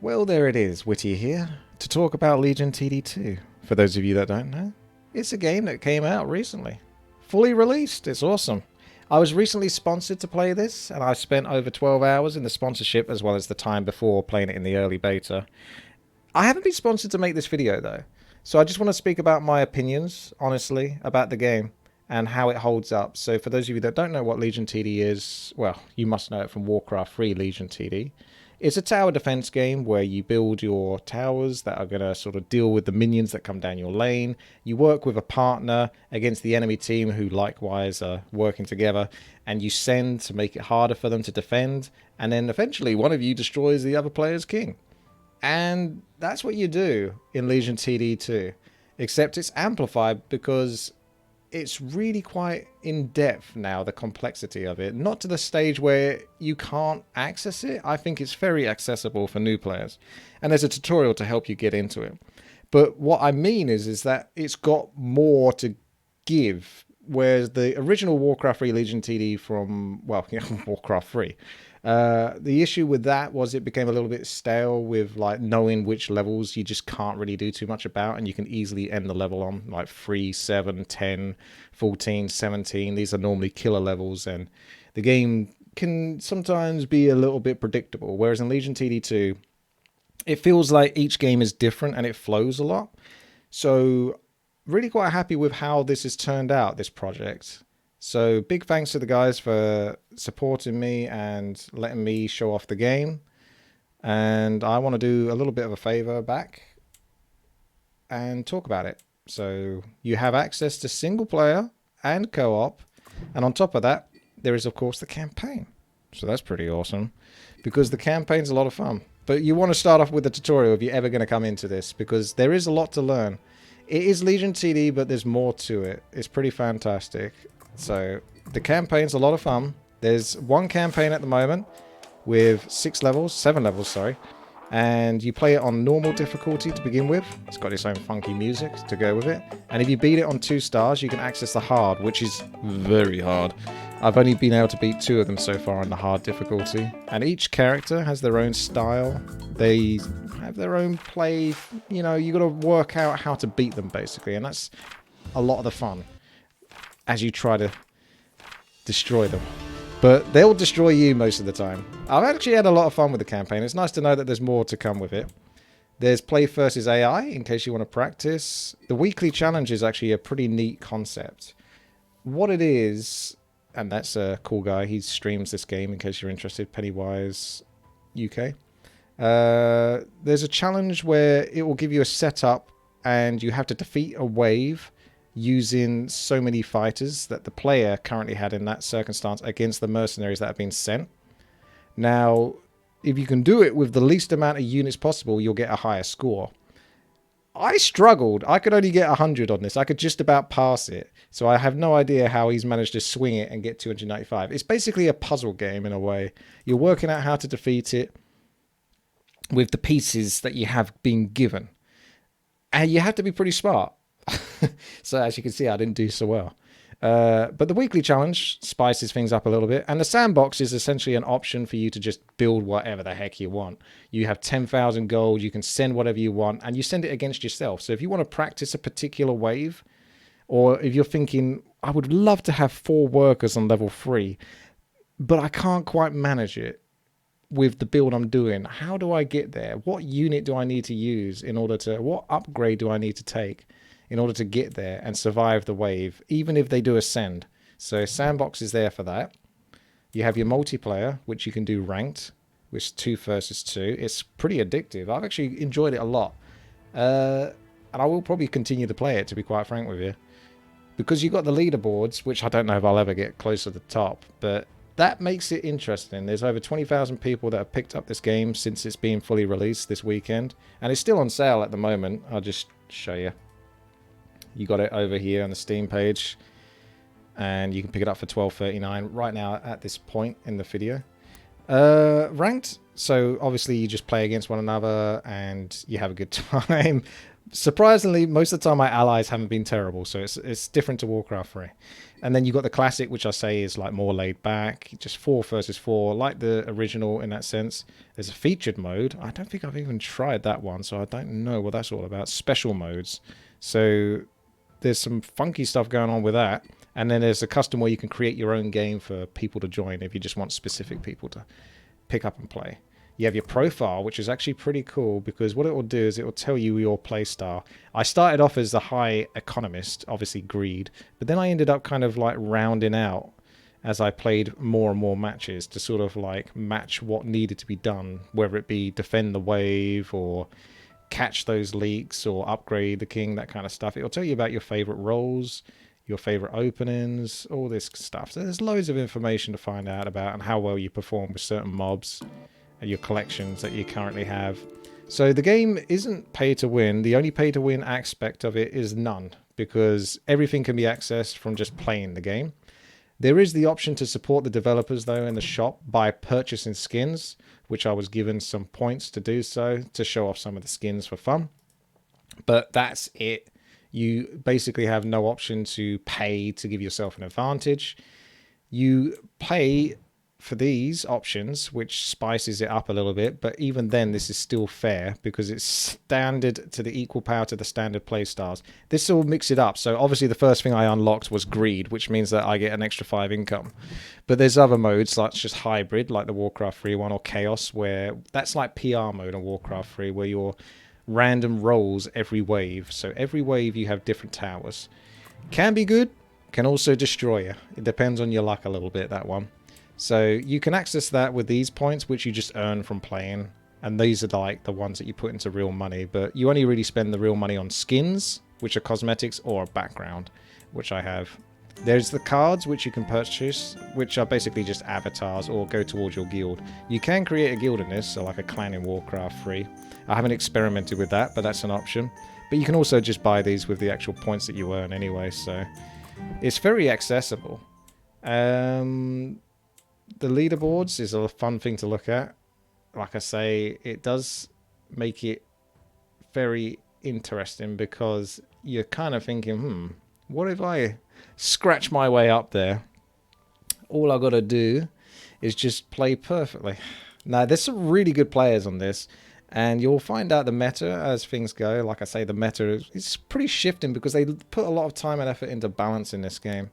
Well, there it is, WTii here, to talk about Legion TD2. For those of you that don't know, it's a game that came out recently. Fully released, it's awesome. I was recently sponsored to play this, and I spent over 12 hours in the sponsorship as well as the time before playing it in the early beta. I haven't been sponsored to make this video though, so I just want to speak about my opinions, honestly, about the game and how it holds up. So for those of you that don't know what Legion TD is, well, you must know it from Warcraft 3 Legion TD. It's a tower defense game where you build your towers that are going to sort of deal with the minions that come down your lane. You work with a partner against the enemy team who likewise are working together, and you send to make it harder for them to defend, and then eventually one of you destroys the other player's king. And that's what you do in Legion TD2, except it's amplified because it's really quite in depth now, the complexity of it. Not to the stage where you can't access it. I think it's very accessible for new players, and there's a tutorial to help you get into it. But what I mean is that it's got more to give, whereas the original Warcraft 3 Legion TD from, well, Warcraft 3, the issue with that was it became a little bit stale with like knowing which levels you just can't really do too much about, and you can easily end the level on like 3, 7, 10, 14, 17. These are normally killer levels, and the game can sometimes be a little bit predictable, whereas in Legion TD2 it feels like each game is different and it flows a lot. So really quite happy with how this has turned out, this project. So big thanks to the guys for supporting me and letting me show off the game. And I want to do a little bit of a favor back and talk about it. So you have access to single player and co-op. And on top of that, there is of course the campaign. So that's pretty awesome because the campaign's a lot of fun. But you want to start off with the tutorial if you're ever going to come into this, because there is a lot to learn. It is Legion TD, but there's more to it. It's pretty fantastic. So the campaign's a lot of fun. There's one campaign at the moment with 7 levels, sorry. And you play it on normal difficulty to begin with. It's got its own funky music to go with it. And if you beat it on 2 stars, you can access the hard, which is very hard. I've only been able to beat 2 of them so far on the hard difficulty. And each character has their own style. They have their own play. You know, you got to work out how to beat them, basically. And that's a lot of the fun as you try to destroy them. But they'll destroy you most of the time. I've actually had a lot of fun with the campaign. It's nice to know that there's more to come with it. There's play versus AI, in case you want to practice. The weekly challenge is actually a pretty neat concept. What it is, and that's a cool guy, he streams this game in case you're interested, Pennywise UK. There's a challenge where it will give you a setup and you have to defeat a wave using so many fighters that the player currently had in that circumstance against the mercenaries that have been sent. Now, if you can do it with the least amount of units possible, you'll get a higher score. I struggled. I could only get 100 on this. I could just about pass it. So I have no idea how he's managed to swing it and get 295. It's basically a puzzle game in a way. You're working out how to defeat it with the pieces that you have been given. And you have to be pretty smart. So as you can see, I didn't do so well. But the weekly challenge spices things up a little bit. And the sandbox is essentially an option for you to just build whatever the heck you want. You have 10,000 gold. You can send whatever you want. And you send it against yourself. So if you want to practice a particular wave, or if you're thinking, I would love to have 4 workers on level 3, but I can't quite manage it with the build I'm doing. How do I get there? What unit do I need to use in order to... What upgrade do I need to take in order to get there and survive the wave, even if they do ascend? So Sandbox is there for that. You have your multiplayer, which you can do ranked, which is 2 versus 2. It's pretty addictive. I've actually enjoyed it a lot. And I will probably continue to play it, to be quite frank with you. Because you've got the leaderboards, which I don't know if I'll ever get close to the top, but that makes it interesting. There's over 20,000 people that have picked up this game since it's been fully released this weekend. And it's still on sale at the moment. I'll just show you. You got it over here on the Steam page, and you can pick it up for $12.39 right now at this point in the video. Ranked So obviously you just play against one another and you have a good time. Surprisingly, most of the time my allies haven't been terrible, so it's different to Warcraft 3. And then you got the classic, which I say is like more laid back, just 4 versus 4, like the original in that sense. There's a featured mode. I don't think I've even tried that one, so I don't know what that's all about. Special modes. So there's some funky stuff going on with that. And then there's a custom where you can create your own game for people to join if you just want specific people to pick up and play. You have your profile, which is actually pretty cool because what it will do is it will tell you your play style. I started off as the high economist, obviously greed, but then I ended up kind of like rounding out as I played more and more matches to sort of like match what needed to be done, whether it be defend the wave or catch those leaks or upgrade the king, that kind of stuff. It'll tell you about your favorite roles, your favorite openings, all this stuff. So there's loads of information to find out about and how well you perform with certain mobs and your collections that you currently have. So the game isn't pay to win. The only pay to win aspect of it is none, because everything can be accessed from just playing the game. There is the option to support the developers though in the shop by purchasing skins, which I was given some points to do so, to show off some of the skins for fun. But that's it. You basically have no option to pay to give yourself an advantage. You pay for these options, which spices it up a little bit, but even then this is still fair because it's standard to the equal power to the standard play styles. This will mix it up. So obviously the first thing I unlocked was greed, which means that I get an extra 5 income. But there's other modes like just hybrid, like the Warcraft 3 one, or chaos, where that's like PR mode on Warcraft 3, where you're random rolls every wave. So every wave you have different towers. Can be good, can also destroy you. It depends on your luck a little bit, that one. So you can access that with these points, which you just earn from playing. And these are like the ones that you put into real money. But you only really spend the real money on skins, which are cosmetics, or a background, which I have. There's the cards, which you can purchase, which are basically just avatars or go towards your guild. You can create a guild in this, so like a clan in Warcraft 3. I haven't experimented with that, but that's an option. But you can also just buy these with the actual points that you earn anyway, so it's very accessible. The leaderboards is a fun thing to look at. Like I say, it does make it very interesting because you're kind of thinking, what if I scratch my way up there? All I've got to do is just play perfectly. Now, there's some really good players on this, and you'll find out the meta as things go. Like I say, the meta is pretty shifting because they put a lot of time and effort into balancing this game.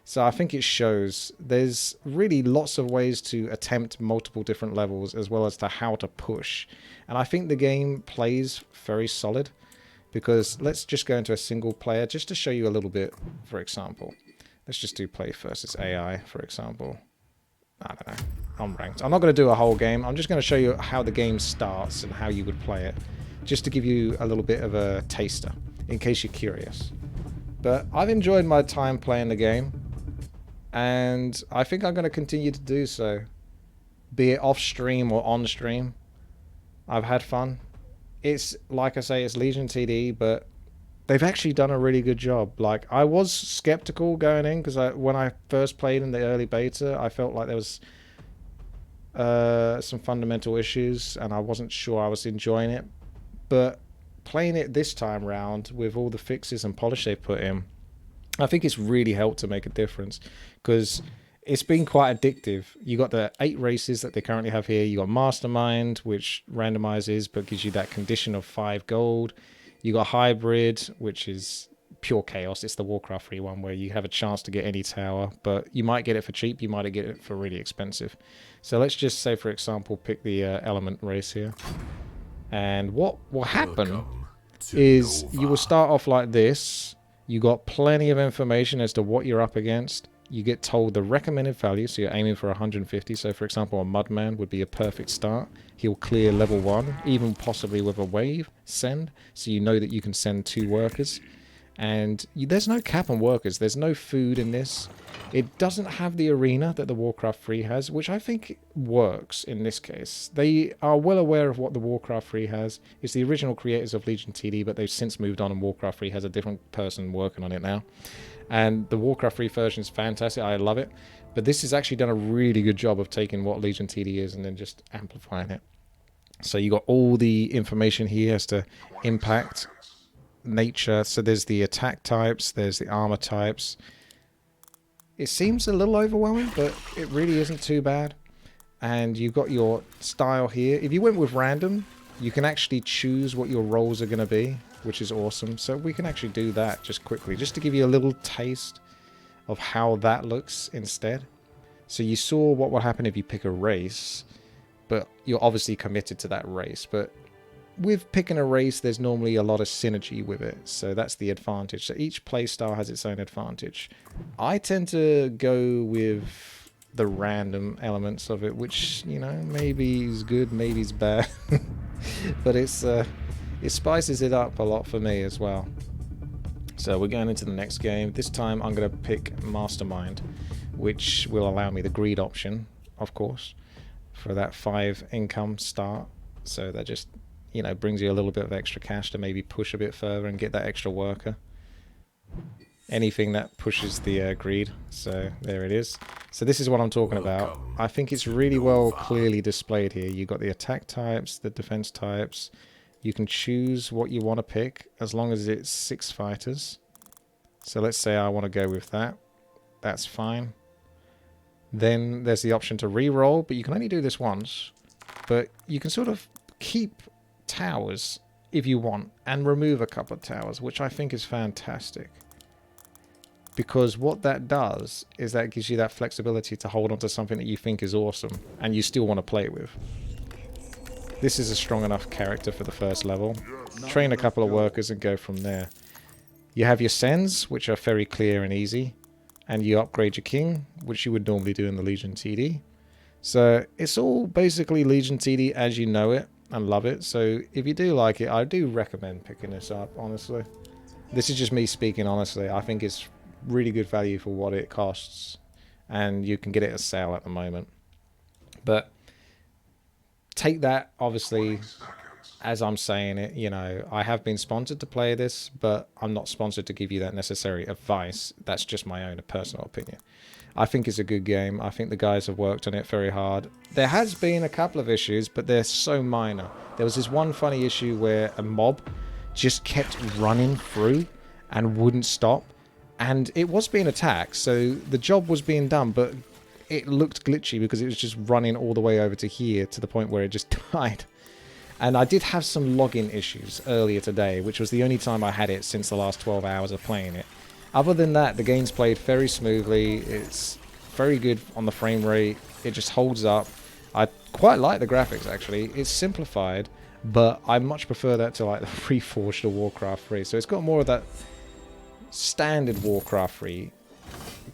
So I think it shows there's really lots of ways to attempt multiple different levels as well as to how to push. And I think the game plays very solid because let's just go into a single player just to show you a little bit, for example. Let's just do play versus AI, for example. I don't know. I'm ranked. I'm not going to do a whole game. I'm just going to show you how the game starts and how you would play it, just to give you a little bit of a taster in case you're curious. But I've enjoyed my time playing the game. And I think I'm going to continue to do so, be it off stream or on stream. I've had fun. It's like I say, it's Legion TD, but they've actually done a really good job. Like, I was skeptical going in because when I first played in the early beta, I felt like there was some fundamental issues and I wasn't sure I was enjoying it. But playing it this time round with all the fixes and polish they put in, I think it's really helped to make a difference because it's been quite addictive. You got the 8 races that they currently have here. You got Mastermind, which randomizes but gives you that condition of 5 gold. You got Hybrid, which is pure chaos. It's the Warcraft 3 one where you have a chance to get any tower, but you might get it for cheap. You might get it for really expensive. So let's just say, for example, pick the Element race here. And what will happen is you will start off like this. You got plenty of information as to what you're up against. You get told the recommended value, so you're aiming for 150. So, for example, a Mudman would be a perfect start. He'll clear level 1, even possibly with a wave send, so you know that you can send 2 workers. And there's no cap on workers. There's no food in this. It doesn't have the arena that the Warcraft 3 has, which I think works in this case. They are well aware of what the Warcraft 3 has. It's the original creators of Legion TD, but they've since moved on, and Warcraft 3 has a different person working on it now. And the Warcraft 3 version is fantastic. I love it. But this has actually done a really good job of taking what Legion TD is and then just amplifying it. So you got all the information here as to impact, nature. So there's the attack types, there's the armor types. It seems a little overwhelming, but it really isn't too bad. And you've got your style here. If you went with random, you can actually choose what your roles are going to be, which is awesome. So we can actually do that just quickly, just to give you a little taste of how that looks instead. So you saw what will happen if you pick a race, but you're obviously committed to that race. But with picking a race, there's normally a lot of synergy with it. So that's the advantage. So each playstyle has its own advantage. I tend to go with the random elements of it, which, you know, maybe is good, maybe is bad. But it spices it up a lot for me as well. So we're going into the next game. This time I'm going to pick Mastermind, which will allow me the greed option, of course, for that 5 income start. So that just, you know, brings you a little bit of extra cash to maybe push a bit further and get that extra worker. Anything that pushes the greed. So there it is. So this is what I'm talking about. I think it's really well clearly displayed here. You've got the attack types, the defense types. You can choose what you want to pick as long as it's 6 fighters. So let's say I want to go with that. That's fine. Then there's the option to re-roll, but you can only do this once. But you can sort of keep towers if you want and remove a couple of towers, which I think is fantastic. Because what that does is that gives you that flexibility to hold on to something that you think is awesome and you still want to play with. This is a strong enough character for the first level. Train a couple of workers and go from there. You have your sends, which are very clear and easy. And you upgrade your king, which you would normally do in the Legion TD. So it's all basically Legion TD as you know it and love it. So if you do like it, I do recommend picking this up, honestly. This is just me speaking honestly. I think it's really good value for what it costs. And you can get it at a sale at the moment. But take that, obviously, as I'm saying it, you know, I have been sponsored to play this, but I'm not sponsored to give you that necessary advice. That's just my own personal opinion. I think it's a good game. I think the guys have worked on it very hard. There has been a couple of issues, but they're so minor. There was this one funny issue where a mob just kept running through and wouldn't stop. And it was being attacked, so the job was being done, but it looked glitchy because it was just running all the way over to here to the point where it just died. And I did have some login issues earlier today, which was the only time I had it since the last 12 hours of playing it. Other than that, the game's played very smoothly. It's very good on the frame rate. It just holds up. I quite like the graphics, actually. It's simplified, but I much prefer that to like the Reforged or Warcraft 3. So it's got more of that standard Warcraft 3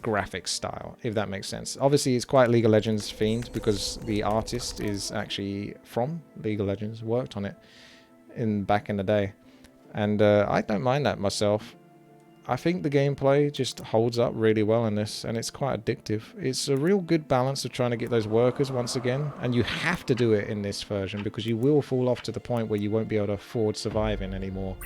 graphic style, if that makes sense. Obviously it's quite League of Legends themed because the artist is actually from League of Legends, worked on it back in the day, and I don't mind that myself. I think the gameplay just holds up really well in this, and it's quite addictive. It's a real good balance of trying to get those workers once again, and you have to do it in this version because you will fall off to the point where you won't be able to afford surviving anymore.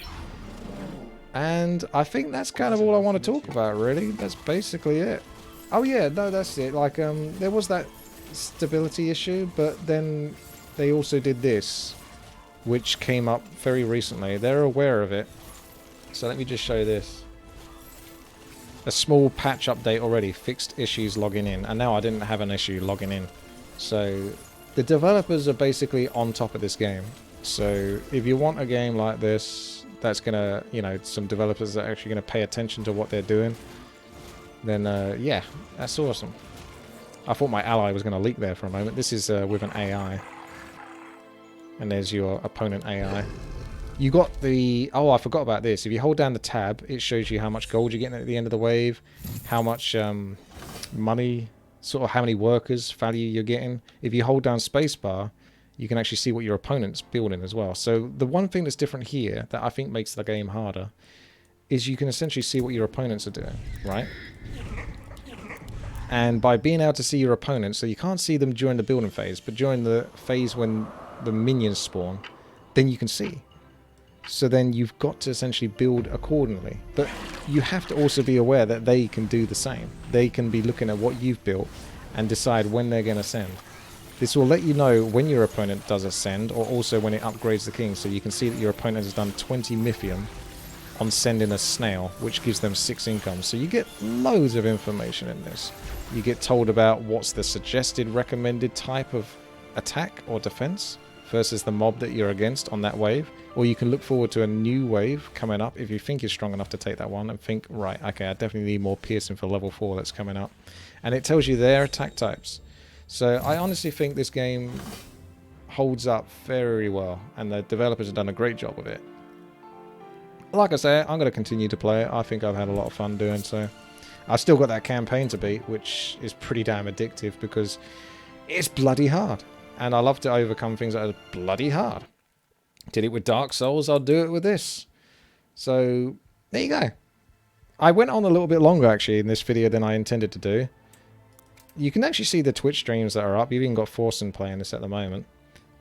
And I think that's kind of all I want to talk about, really. That's basically it. Oh yeah, no, that's it. Like, there was that stability issue, but then they also did this, which came up very recently. They're aware of it. So let me just show this. A small patch update already. Fixed issues logging in. And now I didn't have an issue logging in. So the developers are basically on top of this game. So if you want a game like this, that's gonna, you know, some developers that are actually gonna pay attention to what they're doing, then yeah, that's awesome. I thought my ally was gonna leak there for a moment. This is with an AI, and there's your opponent AI. You got the, oh, I forgot about this. If you hold down the tab, it shows you how much gold you're getting at the end of the wave, how much money, sort of how many workers value you're getting. If you hold down spacebar, you can actually see what your opponent's building as well. So the one thing that's different here that I think makes the game harder is you can essentially see what your opponents are doing, right? And by being able to see your opponents, so you can't see them during the building phase, but during the phase when the minions spawn, then you can see. So then you've got to essentially build accordingly. But you have to also be aware that they can do the same. They can be looking at what you've built and decide when they're going to send. This will let you know when your opponent does a send, or also when it upgrades the king. So you can see that your opponent has done 20 Mythium on sending a snail, which gives them 6 income. So you get loads of information in this. You get told about what's the suggested recommended type of attack or defense versus the mob that you're against on that wave. Or you can look forward to a new wave coming up if you think you're strong enough to take that one and think, right, okay, I definitely need more piercing for level 4 that's coming up. And it tells you their attack types. So I honestly think this game holds up very well, and the developers have done a great job with it. Like I say, I'm going to continue to play it. I think I've had a lot of fun doing so. I've still got that campaign to beat, which is pretty damn addictive because it's bloody hard. And I love to overcome things that are bloody hard. Did it with Dark Souls, I'll do it with this. So, there you go. I went on a little bit longer, actually, in this video than I intended to do. You can actually see the Twitch streams that are up. You've even got Forsen playing this at the moment.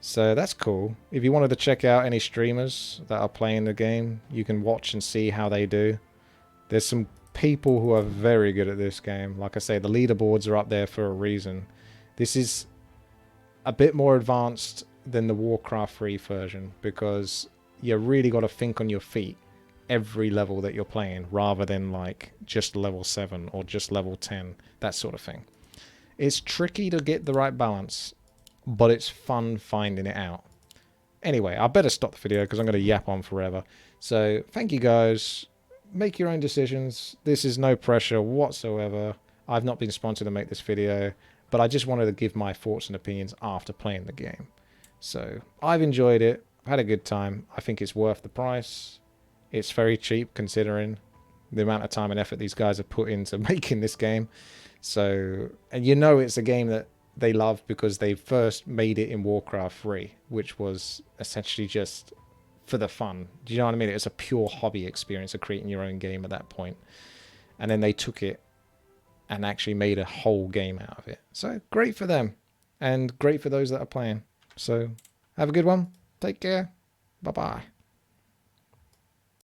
So, that's cool. If you wanted to check out any streamers that are playing the game, you can watch and see how they do. There's some people who are very good at this game. Like I say, the leaderboards are up there for a reason. This is a bit more advanced than the Warcraft 3 version because you really got to think on your feet every level that you're playing rather than like just level 7 or just level 10, that sort of thing. It's tricky to get the right balance, but it's fun finding it out. Anyway, I better stop the video because I'm going to yap on forever. So thank you guys. Make your own decisions. This is no pressure whatsoever. I've not been sponsored to make this video, but I just wanted to give my thoughts and opinions after playing the game. So I've enjoyed it. I've had a good time. I think it's worth the price. It's very cheap considering the amount of time and effort these guys have put into making this game. So, and you know it's a game that they love because they first made it in Warcraft 3, which was essentially just for the fun. Do you know what I mean? It was a pure hobby experience of creating your own game at that point. And then they took it and actually made a whole game out of it. So great for them and great for those that are playing. So have a good one. Take care. Bye-bye.